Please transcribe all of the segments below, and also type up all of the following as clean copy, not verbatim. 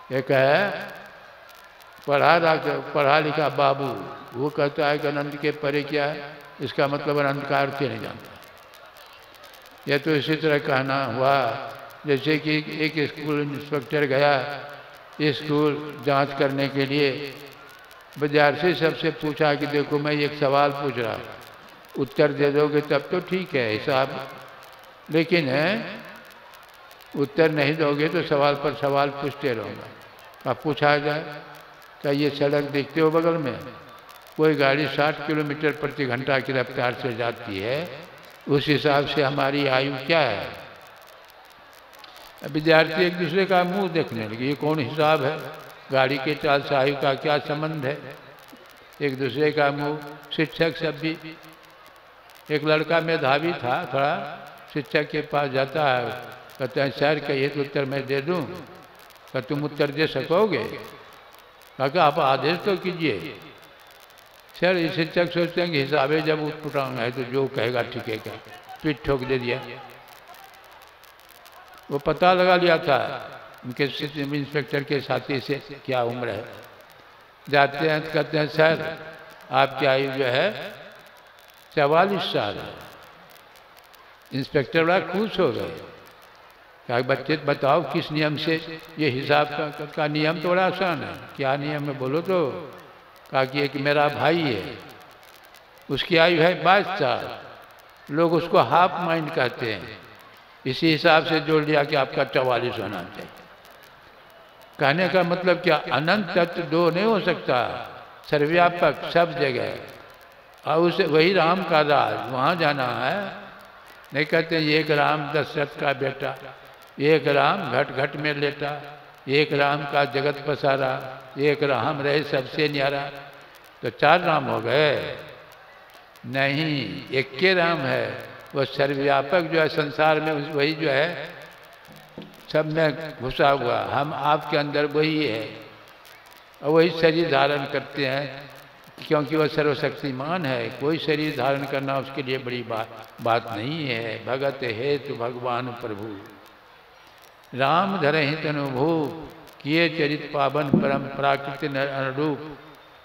एक है पढ़ा लिखा बाबू, वो कहता है कि अनंत के परे क्या है, इसका मतलब अनंत का अर्थ ही नहीं जानता। यह तो इसी तरह कहना हुआ जैसे कि एक स्कूल इंस्पेक्टर गया स्कूल जांच करने के लिए, विद्यार्थी सबसे पूछा कि देखो मैं एक सवाल पूछ रहा, उत्तर दे दोगे तब तो ठीक है हिसाब, लेकिन है उत्तर नहीं दोगे तो सवाल पर सवाल पूछते रहूँगा। अब पूछा जाए क्या ये सड़क देखते हो बगल में, कोई गाड़ी 60 किलोमीटर प्रति घंटा की रफ्तार से जाती है, उस हिसाब से हमारी आयु क्या है। विद्यार्थी एक दूसरे का मुंह देखने लगे, ये कौन हिसाब है, गाड़ी के चाल से आयु का क्या संबंध है, एक दूसरे का मुंह। शिक्षक सब भी, एक लड़का मेधावी था थोड़ा, शिक्षक के पास जाता है, कहते हैं सर का ये उत्तर मैं दे दूं, क्या तुम उत्तर दे सकोगे, कहा आप आदेश तो कीजिए। सर ये शिक्षक सोचते हैं कि हिसाबे जब उठपटांग है तो जो कहेगा ठीक है, क्या पीठ ठोक दे दिया। वो पता लगा लिया था उनके इंस्पेक्टर के साथी से क्या उम्र है, जाते हैं तो कहते हैं सर आपकी आयु जो है 44 साल है। इंस्पेक्टर बड़ा खुश हो गए, कहा बच्चे बताओ किस नियम से, ये हिसाब का नियम तो बड़ा आसान है, क्या नियम है बोलो तो। कहा कि एक मेरा भाई है, उसकी आयु है 22 साल, लोग उसको हाफ माइंड कहते हैं, इसी हिसाब से जोड़ लिया कि आपका 44 होना चाहिए। कहने का मतलब क्या, अनंत तत्व दो नहीं हो सकता, सर्वव्यापक सब जगह, और उसे वही राम का राज वहाँ जाना है। नहीं कहते एक राम दशरथ का बेटा, एक राम घट घट में लेटा, एक राम का जगत पसारा, एक राम रहे सबसे न्यारा, तो 4 राम हो गए। नहीं, एक के राम है, वह सर्वव्यापक जो है संसार में, वही जो है सब में घुसा हुआ, हम आपके अंदर वही है, और वही शरीर धारण करते हैं क्योंकि वह सर्वशक्तिमान है। कोई शरीर धारण करना उसके लिए बड़ी बात नहीं है। भगत हेतु भगवान प्रभु, राम धरहि तनुभू, किए चरित पावन परम प्राकृति अनुरूप,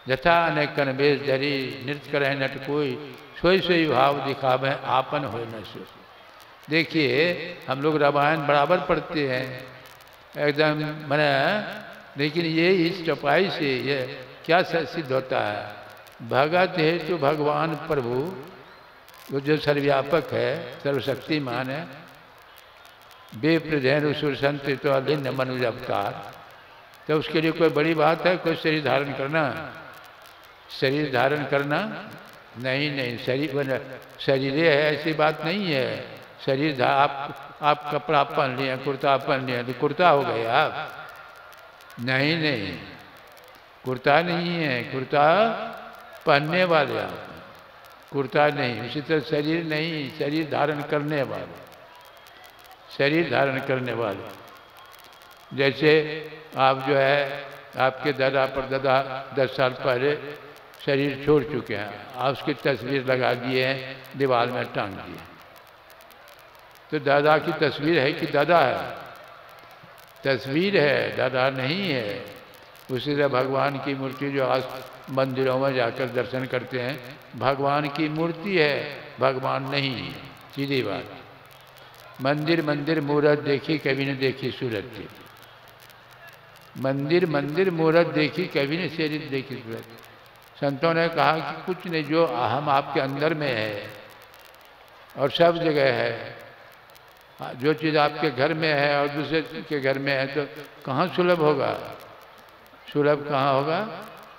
यथा अनेकन वेश धरी, नृत्य करे नट कोई, सोई सोई भाव दिखावे आपन हो न सो। देखिए हम लोग रामायण बराबर पढ़ते हैं एकदम मैंने, लेकिन ये इस चौपाई से ये क्या सिद्ध होता है, भगत हेतु भगवान प्रभु, वो जो सर्वव्यापक है सर्वशक्तिमान है, बेप्रधेन सुर संत तो अलिन्न मनुज अवतार, तो उसके लिए कोई बड़ी बात है कोई शरीर धारण करना, शरीर धारण करना नहीं, नहीं शरीर है ऐसी बात नहीं है। शरीर आप कपड़ा पहन लिए, कुर्ता पहन लिया तो कुर्ता हो गए आप, नहीं नहीं कुर्ता नहीं है, कुर्ता पहनने वाले आप, कुर्ता नहीं। उसी तरह शरीर नहीं, शरीर धारण करने वाले, शरीर धारण करने वाले। जैसे आप जो है आपके दादा परदादा 10 साल पहले शरीर छोड़ चुके हैं, आप उसकी तस्वीर लगा दिए हैं, दीवार में टांग दिए, तो दादा की तस्वीर है कि दादा है, तस्वीर है, दादा नहीं है। उसी तरह भगवान की मूर्ति जो आज मंदिरों में जाकर दर्शन करते हैं, भगवान की मूर्ति है, भगवान नहीं है, सीधी बात। मंदिर मंदिर मूरत देखी कभी ने देखी सूरत की, मंदिर मंदिर मूरत देखी कभी ने शरीर देखी सूरत। संतों ने कहा कि कुछ नहीं, जो हम आपके अंदर में है और सब जगह है, जो चीज़ आपके घर में है और दूसरे के घर में है तो कहाँ सुलभ होगा, सुलभ कहाँ होगा,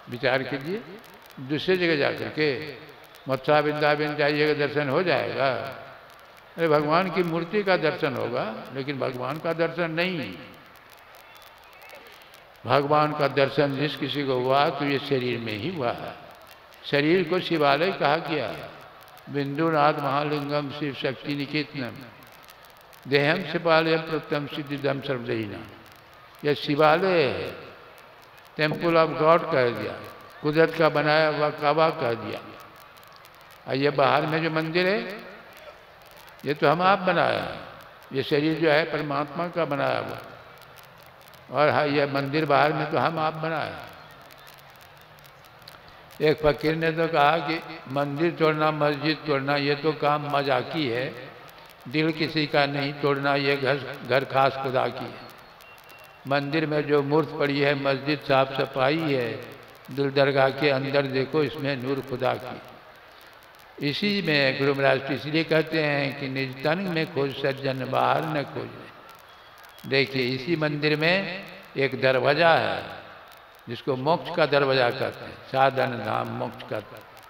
विचार कीजिए। दूसरे जगह जाकर के मथुरा वृंदावन जाइएगा दर्शन हो जाएगा, अरे भगवान की मूर्ति का दर्शन होगा, लेकिन भगवान का दर्शन नहीं। भगवान का दर्शन जिस किसी को हुआ तो ये शरीर में ही हुआ है। शरीर को शिवालय कहा गया, बिंदुनाथ महालिंगम शिव शक्ति निकेतनम, देहम शिवालय प्रथम सिद्धिदम सर्वदयिना, यह शिवालय है, टेम्पल ऑफ गॉड कह दिया, कुदरत का बनाया हुआ काबा कह दिया। और ये बाहर में जो मंदिर है ये तो हम आप बनाया है, ये शरीर जो है परमात्मा का बनाया हुआ। और हाँ, यह मंदिर बाहर में तो हम आप बनाए। एक फकीर ने तो कहा कि मंदिर तोड़ना, मस्जिद तोड़ना ये तो काम मजाकी है, दिल किसी का नहीं तोड़ना ये घर खास खुदा की है। मंदिर में जो मूर्त पड़ी है, मस्जिद साफ सफाई है, दिल दरगाह के अंदर देखो इसमें नूर खुदा की। इसी में गुरु महाराज इसलिए कहते हैं कि निज तन में खोज सज्जन बाहर न खोज। देखिए इसी मंदिर में एक दरवाजा है जिसको मोक्ष का दरवाजा कहते हैं, साधन धाम मोक्ष का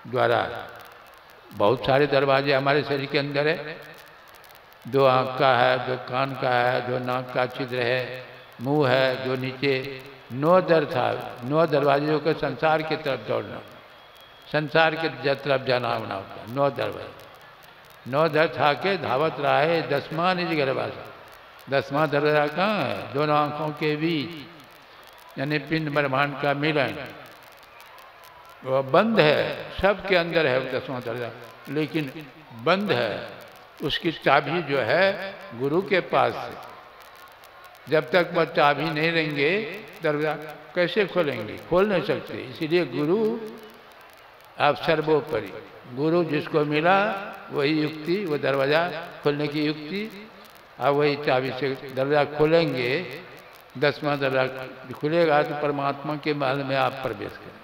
द्वारा। बहुत सारे दरवाजे हमारे शरीर के अंदर है। 2 आँख का है, 2 कान का है, 2 नाक का छिद्र है, मुंह है, 2 नीचे 9 दर था। 9 दरवाजों को संसार की तरफ दौड़ना, संसार के तरफ जाना होना होता है। 9 दरवाजे, 9 दर था के धावत रहा है 10वां निज दरवाजा। 10वां दरवाजा कहाँ है? दोनों आंखों के बीच, यानी पिंड ब्रह्मांड का मिलन। वो बंद है, सबके अंदर है 10वां दरवाजा, लेकिन बंद है। उसकी चाबी जो है गुरु के पास है। जब तक वह चाबी नहीं रहेंगे दरवाजा कैसे खोलेंगे? खोल नहीं सकते। इसीलिए गुरु आप सर्वोपरि, गुरु जिसको मिला वही युक्ति, वो दरवाजा खोलने की युक्ति, और वही चाबी से दरवाजा खोलेंगे। 10वां दरवाजा खुलेगा तो परमात्मा के महल में आप प्रवेश करें।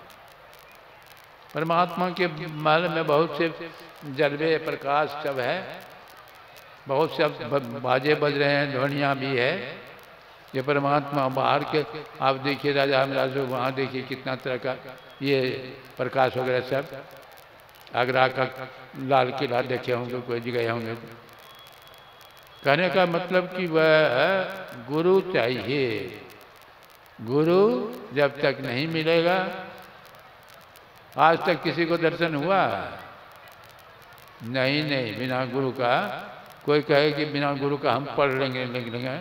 परमात्मा के महल में बहुत से जलवे प्रकाश सब है, बहुत से बाजे बज रहे हैं, ध्वनियाँ भी है। ये परमात्मा बाहर के आप देखिए, राजा हमराज वहाँ देखिए कितना तरह का ये प्रकाश वगैरह सब। आगरा का लाल किला देखे होंगे, कोई जगह होंगे। कहने का मतलब कि वह गुरु चाहिए। गुरु जब तक नहीं मिलेगा, आज तक किसी को दर्शन हुआ? नहीं नहीं, बिना गुरु का। कोई कहे कि बिना गुरु का हम पढ़ लेंगे लिख लेंगे,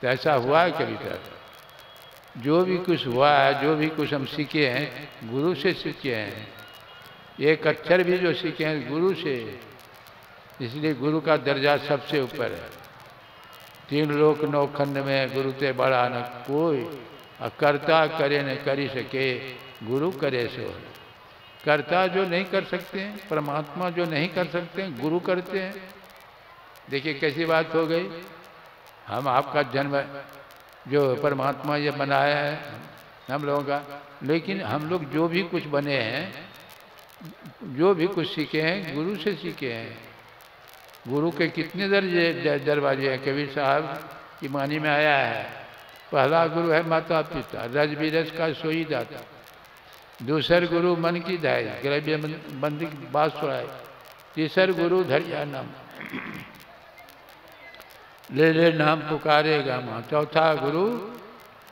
तो ऐसा हुआ है कभी तक? जो भी कुछ हुआ है, जो भी कुछ हम सीखे हैं, गुरु से सीखे हैं। एक अक्षर भी जो सीखे हैं गुरु से। इसलिए गुरु का दर्जा सबसे ऊपर है। 3 लोक 9 खंड में गुरु ते बड़ा न कोई, कर्ता करे न करी सके, गुरु करे सो। कर्ता जो नहीं कर सकते हैं, परमात्मा जो नहीं कर सकते हैं, गुरु करते हैं। देखिए कैसी बात हो गई। हम आपका जन्म जो परमात्मा ये बनाया है हम लोगों का, लेकिन हम लोग जो भी कुछ बने हैं, जो भी कुछ सीखे हैं, गुरु से सीखे हैं। गुरु के कितने दरवाजे हैं। कबीर साहब की वाणी में आया है, पहला गुरु है माता पिता, रज बिरज का सोई दाता। दूसर गुरु मन की दाई, ग्रव्य बंदी बात सुनाई। तीसर गुरु धरिया नाम, ले ले नाम पुकारेगा माँ। चौथा गुरु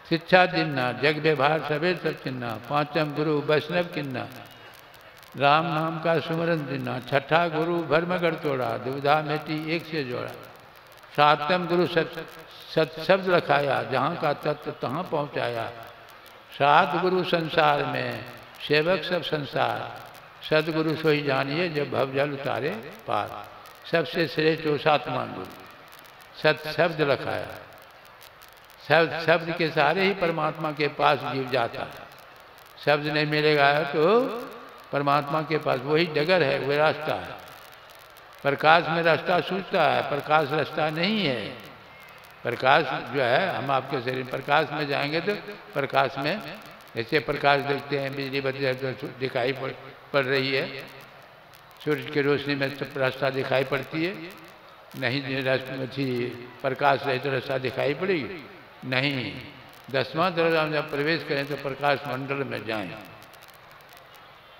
शिक्षा दिन्ना, जग व्यवहार सबे सब चिन्ना। 5वां गुरु वैष्णव किन्ना, राम नाम का सुमरन दिना। 6ठा गुरु भरमगढ़ तोड़ा, दुविधा मेटी एक से जोड़ा। 7वां गुरु सत शब्द रखाया, जहाँ का तत्व तहाँ पहुँचाया। 7 गुरु संसार में, सेवक सब संसार। सदगुरु सोई जानिए, जब भवजल उतारे पार। सबसे श्रेष्ठ वो 7वां गुरु, सत शब्द रखाया। शब्द के सहारे ही परमात्मा के पास जीव जाता है। शब्द नहीं मिलेगा तो परमात्मा के पास वही डगर है, वही रास्ता है। प्रकाश में रास्ता सूझता है, प्रकाश रास्ता नहीं है। प्रकाश जो है, हम आपके शरीर प्रकाश में जाएंगे तो प्रकाश में ऐसे प्रकाश देखते हैं, बिजली बत्ती दिखाई पड़ रही है, सूर्य की रोशनी में तो रास्ता दिखाई पड़ती है। नहीं प्रकाश रहे तो रास्ता दिखाई पड़ेगी नहीं। 10वां दरवाजा में जब प्रवेश करें तो प्रकाश मंडल में जाएं,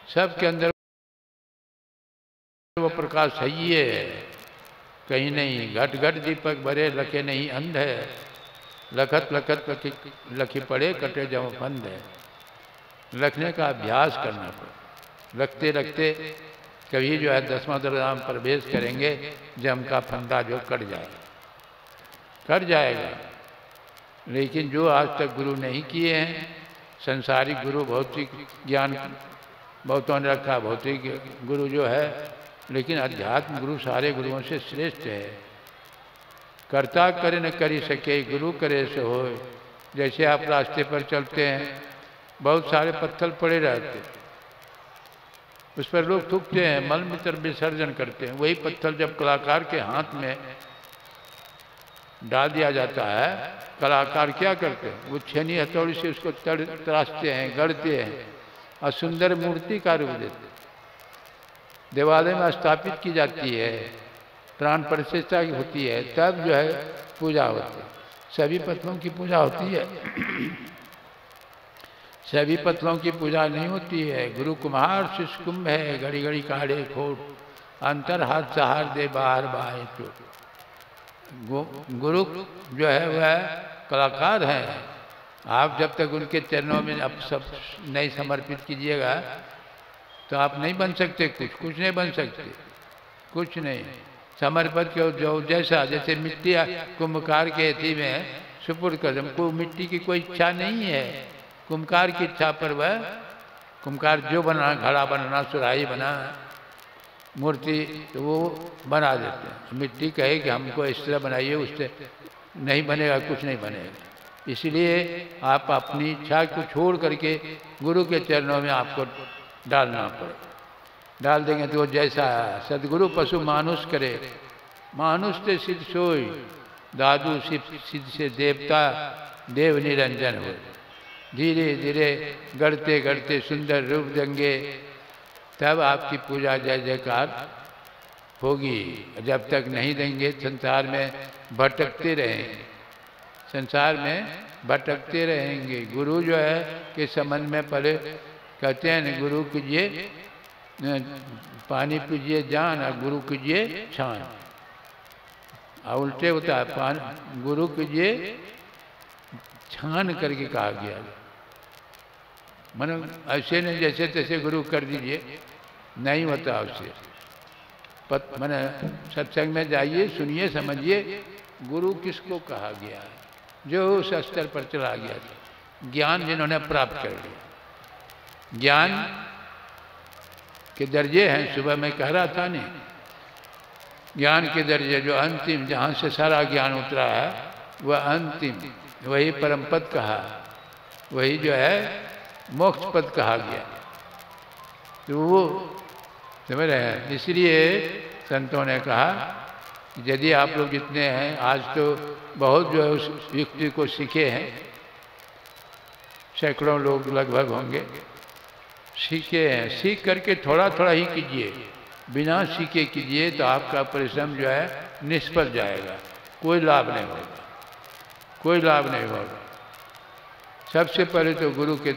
सबके अंदर वो प्रकाश सही है, कहीं नहीं। घट घट दीपक भरे लखे नहीं अंध है, लखत लखत लखी पड़े कटे जब बंद है। रखने का अभ्यास करना पड़े। रखते रखते कभी जो है 10वां दरवाजा में प्रवेश करेंगे, जम का फंदा जो कट जाएगा। लेकिन जो आज तक गुरु नहीं किए हैं, संसारिक गुरु भौतिक ज्ञान बहुतों ने रखा, भौतिक गुरु जो है, लेकिन अध्यात्म गुरु सारे गुरुओं से श्रेष्ठ है। कर्ता करे न करी सके, गुरु करे सो होय। जैसे आप रास्ते पर चलते हैं, बहुत सारे पत्थर पड़े रहते हैं, उस पर लोग थूकते हैं, मल मूत्र विसर्जन करते हैं। वही पत्थर जब कलाकार के हाथ में डाल दिया जाता है, कलाकार क्या करते हैं, वो छेनी हथौड़ी से उसको तराशते हैं, गढ़ते हैं और सुंदर मूर्ति का रूप देते हैं। देवालय में स्थापित की जाती है, प्राण प्रतिष्ठा होती है, तब जो है पूजा होती है। सभी पत्थरों की पूजा होती है, सभी पत्थरों की पूजा नहीं होती है। गुरु कुम्हार शिष्य कुंभ है, घड़ी घड़ी काढ़े खोट, अंतर हाथ सहार दे बाहर बाहे तो। गुरु जो है वह कलाकार हैं। आप जब तक उनके चरणों में अब सब नहीं समर्पित कीजिएगा तो आप नहीं बन सकते, कुछ नहीं बन सकते, कुछ नहीं। समर्पित के जो जैसा, जैसे मिट्टी कुंभकार के अथी में सुपुर्द कर, हमको मिट्टी की कोई इच्छा नहीं है, कुंभकार की इच्छा पर वह कुंभकार जो बना, घड़ा बनाना, सुराही बना, मूर्ति, तो वो बना देते हैं। मिट्टी कहे कि हमको इस तरह बनाइए, उससे नहीं बनेगा, कुछ नहीं बनेगा। इसलिए आप अपनी इच्छा को छोड़ करके गुरु के चरणों में आपको डालना पड़े। डाल देंगे तो वो जैसा सदगुरु पशु मानुष करे, मानुष से सिद्ध सोई, दादू सिद्ध से देवता, देव निरंजन हो। धीरे धीरे गढ़ते गढ़ते सुंदर रूप देंगे, तब आपकी पूजा जय जयकार होगी। जब तक नहीं देंगे संसार में भटकते रहेंगे, संसार में भटकते रहेंगे। गुरु जो है के संबंध में पहले कहते हैं, गुरु कीजिए पानी पीजिए जान और गुरु कीजिए छान, और उल्टे होता है, गुरु कीजिए छान करके कहा गया। मन ऐसे नहीं जैसे तैसे गुरु कर दीजिए, नहीं होता उससे। मैंने सत्संग में जाइए, सुनिए, समझिए गुरु किसको कहा गया है, जो उस स्तर पर चला गया था, ज्ञान जिन्होंने प्राप्त कर लिया। ज्ञान के दर्जे हैं, सुबह मैं कह रहा था नहीं, ज्ञान के दर्जे जो अंतिम, जहाँ से सारा ज्ञान उतरा है वह अंतिम, वही परम पद कहा, वही जो है मोक्ष पद कहा गया। तो वो समझ रहे हैं। इसलिए संतों ने कहा कि यदि आप लोग जितने हैं, आज तो बहुत जो है उस युक्ति को सीखे हैं, सैकड़ों लोग लगभग होंगे, सीखे हैं। सीख करके थोड़ा थोड़ा ही कीजिए, बिना सीखे कीजिए तो आपका परिश्रम जो है निष्फल जाएगा, कोई लाभ नहीं होगा, कोई लाभ नहीं होगा। सबसे पहले तो गुरु के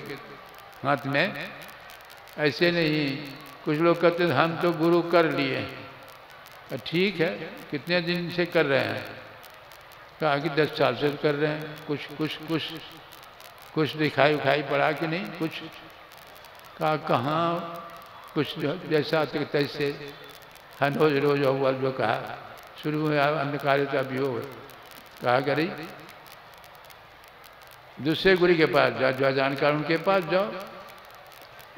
हाथ में, ऐसे नहीं कुछ लोग कहते हैं हम तो गुरु कर लिए, ठीक है, कितने दिन से कर रहे हैं, कहा कि 10 साल से कर रहे हैं, कुछ कुछ कुछ कुछ दिखाई उखाई पड़ा कि नहीं, कुछ कहा कहाँ, कुछ जैसा तैसे हन रोज रोज हुआ, जो कहा शुरू में अंधकार तो अभी हो, कहा करी दूसरे गुरु के पास जाओ, जो जानकार उनके पास जाओ।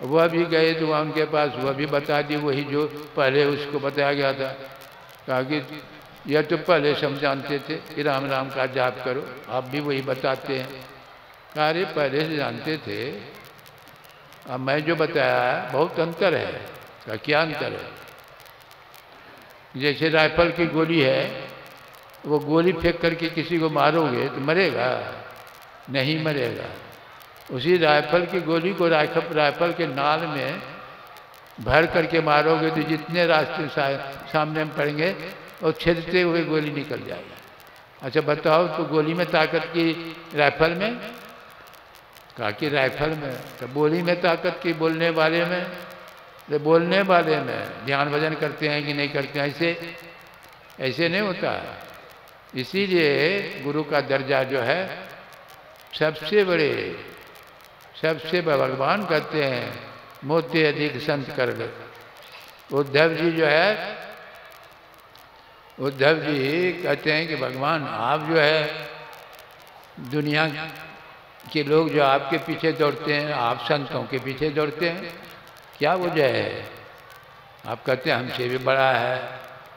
वह भी गए तो वहाँ उनके पास, वह भी बता दी वही जो पहले उसको बताया गया था। कहा कि यह तो पहले से हम जानते थे कि राम राम का जाप करो, आप भी वही बताते हैं। कहा अरे पहले से जानते थे, अब मैं जो बताया बहुत अंतर है। कहा क्या अंतर है? जैसे राइफल की गोली है, वो गोली फेंक करके किसी को मारोगे तो मरेगा? नहीं मरेगा। उसी राइफल की गोली को राइफल के नाल में भर करके मारोगे तो जितने रास्ते सामने में पड़ेंगे और छेदते हुए गोली निकल जाएगा। अच्छा बताओ, तो गोली में ताकत की राइफल में? कहा कि राइफल में। तो गोली में ताकत की बोलने वाले में? तो बोलने वाले में। ध्यान भजन करते हैं कि नहीं करते हैं, ऐसे नहीं होता। इसीलिए गुरु का दर्जा जो है सबसे बड़े, सबसे भगवान कहते हैं मोते अधिक संत कर ले। उद्धव जी जो है, उद्धव जी कहते हैं कि भगवान आप जो है दुनिया के लोग जो आपके पीछे दौड़ते हैं, आप संतों के पीछे दौड़ते हैं, क्या वजह है? आप कहते हैं हमसे भी बड़ा है,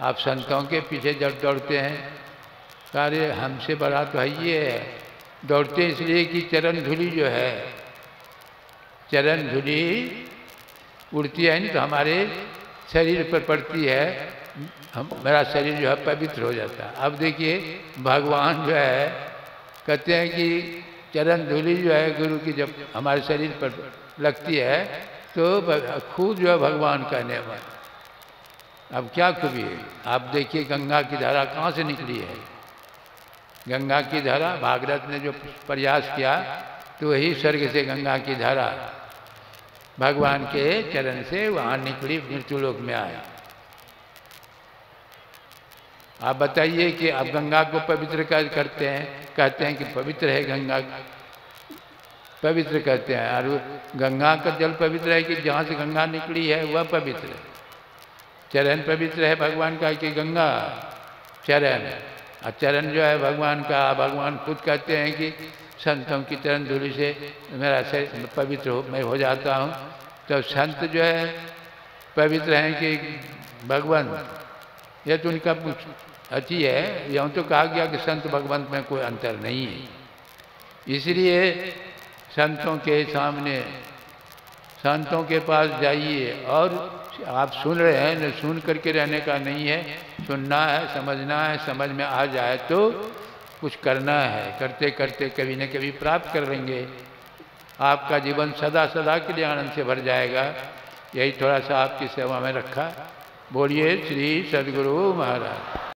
आप संतों के पीछे जब दौड़ते हैं। अरे हमसे बड़ा तो है ये है, दौड़ते इसलिए कि चरण धूलि जो है, चरण धूलि उड़ती है नहीं तो हमारे शरीर पर पड़ती है, मेरा शरीर जो है पवित्र हो जाता है। अब देखिए भगवान जो है कहते हैं कि चरण धूलि जो है गुरु की जब हमारे शरीर पर लगती है तो खुद जो है भगवान का नियम है। अब क्या खूबी है, आप देखिए गंगा की धारा कहाँ से निकली है। गंगा की धारा भागीरथ ने जो प्रयास किया तो वही स्वर्ग से गंगा की धारा भगवान के चरण से वहाँ निकली, मृत्युलोक में आए। आप बताइए कि आप गंगा को पवित्र करते हैं, कहते हैं कि पवित्र है गंगा, पवित्र कहते हैं, और गंगा का जल पवित्र है कि जहाँ से गंगा निकली है वह पवित्र है। चरण पवित्र है भगवान का कि गंगा चरण, और चरण जो है भगवान का, भगवान खुद कहते हैं कि संतों की चरण धूलि से मेरा शरीर पवित्र मैं हो जाता हूँ। तो संत जो है पवित्र हैं कि भगवान, यह तो उनका अच्छी है। यूँ तो कहा गया कि संत भगवंत में कोई अंतर नहीं है। इसलिए संतों के सामने, संतों के पास जाइए, और आप सुन रहे हैं न सुन करके रहने का नहीं है, सुनना है, समझना है, समझ में आ जाए तो कुछ करना है, करते करते कभी न कभी प्राप्त कर लेंगे। आपका जीवन सदा सदा के लिए आनंद से भर जाएगा। यही थोड़ा सा आपकी सेवा में रखा। बोलिए श्री सद्गुरु महाराज।